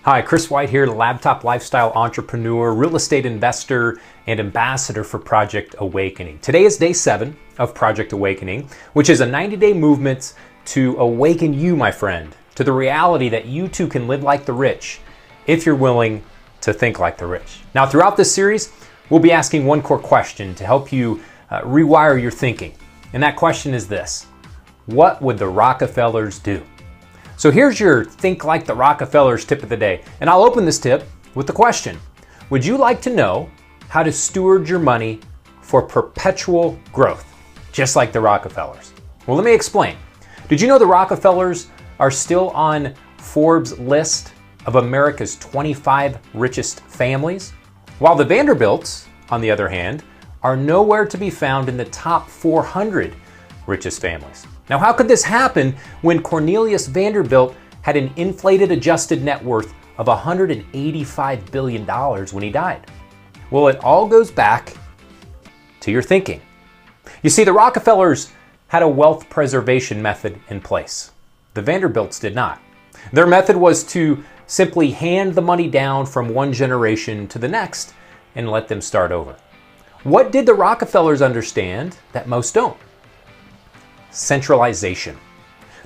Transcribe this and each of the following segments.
Hi, Chris White here, laptop lifestyle entrepreneur, real estate investor, and ambassador for Project Awakening. Today is day 7 of Project Awakening, which is a 90-day movement to awaken you, my friend, to the reality that you too can live like the rich if you're willing to think like the rich. Now, throughout this series, we'll be asking one core question to help you rewire your thinking. And that question is this: what would the Rockefellers do? So here's your Think Like the Rockefellers tip of the day. And I'll open this tip with the question: would you like to know how to steward your money for perpetual growth, just like the Rockefellers? Well, let me explain. Did you know the Rockefellers are still on Forbes' list of America's 25 richest families? While the Vanderbilts, on the other hand, are nowhere to be found in the top 400 richest families. Now, how could this happen when Cornelius Vanderbilt had an inflated adjusted net worth of $185 billion when he died? Well, it all goes back to your thinking. You see, the Rockefellers had a wealth preservation method in place. The Vanderbilts did not. Their method was to simply hand the money down from one generation to the next and let them start over. What did the Rockefellers understand that most don't? Centralization.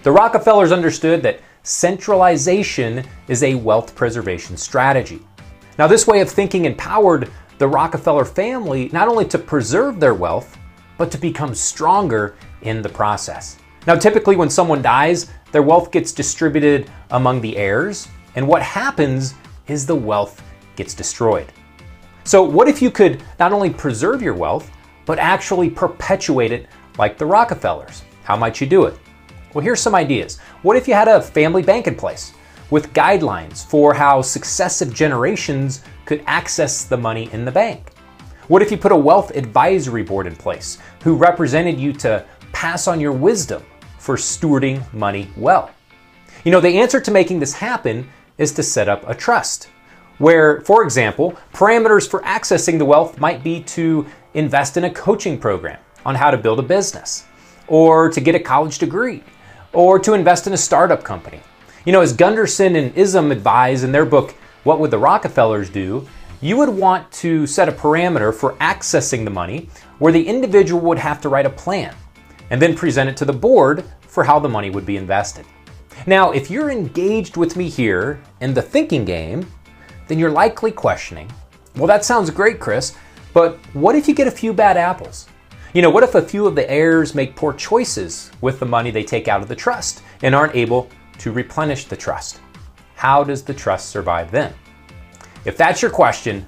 The Rockefellers understood that centralization is a wealth preservation strategy. Now, this way of thinking empowered the Rockefeller family not only to preserve their wealth, but to become stronger in the process. Now, typically when someone dies, their wealth gets distributed among the heirs, and what happens is the wealth gets destroyed. So what if you could not only preserve your wealth, but actually perpetuate it like the Rockefellers? How might you do it? Well, here's some ideas. What if you had a family bank in place with guidelines for how successive generations could access the money in the bank? What if you put a wealth advisory board in place who represented you to pass on your wisdom for stewarding money well? You know, the answer to making this happen is to set up a trust where, for example, parameters for accessing the wealth might be to invest in a coaching program on how to build a business, or to get a college degree, or to invest in a startup company. You know, as Gunderson and Ism advise in their book, What Would the Rockefellers Do?, you would want to set a parameter for accessing the money where the individual would have to write a plan and then present it to the board for how the money would be invested. Now, if you're engaged with me here in the thinking game, then you're likely questioning, well, that sounds great, Chris, but what if you get a few bad apples? You know, what if a few of the heirs make poor choices with the money they take out of the trust and aren't able to replenish the trust? How does the trust survive then? If that's your question,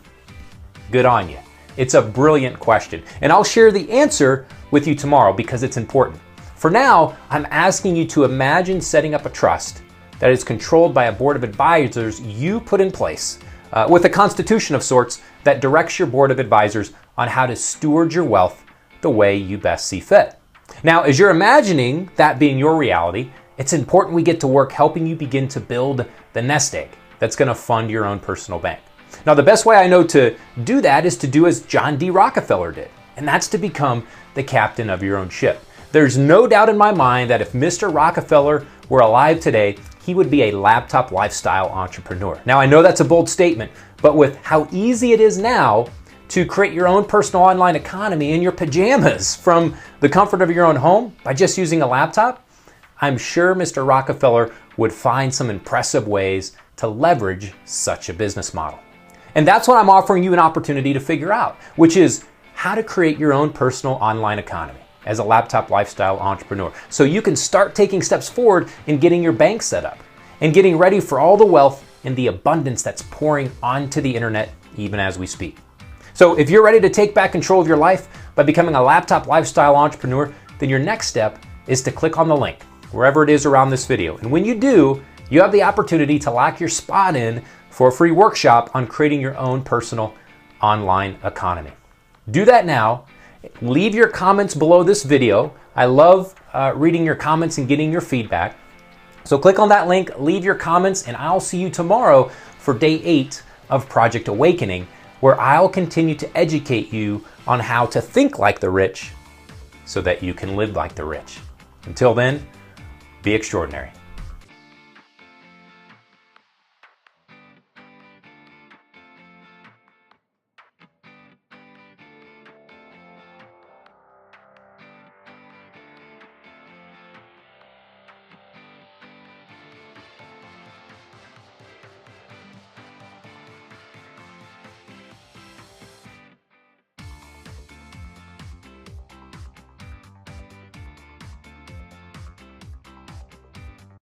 good on you. It's a brilliant question, and I'll share the answer with you tomorrow because it's important. For now, I'm asking you to imagine setting up a trust that is controlled by a board of advisors you put in place with a constitution of sorts that directs your board of advisors on how to steward your wealth the way you best see fit. Now, as you're imagining that being your reality, it's important we get to work helping you begin to build the nest egg that's going to fund your own personal bank. Now, the best way I know to do that is to do as John D. Rockefeller did, and that's to become the captain of your own ship. There's no doubt in my mind that if Mr. Rockefeller were alive today, he would be a laptop lifestyle entrepreneur. Now, I know that's a bold statement, but with how easy it is now to create your own personal online economy in your pajamas from the comfort of your own home by just using a laptop, I'm sure Mr. Rockefeller would find some impressive ways to leverage such a business model. And that's what I'm offering you an opportunity to figure out, which is how to create your own personal online economy as a laptop lifestyle entrepreneur. So you can start taking steps forward in getting your bank set up and getting ready for all the wealth and the abundance that's pouring onto the internet even as we speak. So if you're ready to take back control of your life by becoming a laptop lifestyle entrepreneur, then your next step is to click on the link wherever it is around this video. And when you do, you have the opportunity to lock your spot in for a free workshop on creating your own personal online economy. Do that now. Leave your comments below this video. I love reading your comments and getting your feedback. So click on that link, leave your comments, and I'll see you tomorrow for day 8 of Project Awakening, where I'll continue to educate you on how to think like the rich so that you can live like the rich. Until then, be extraordinary.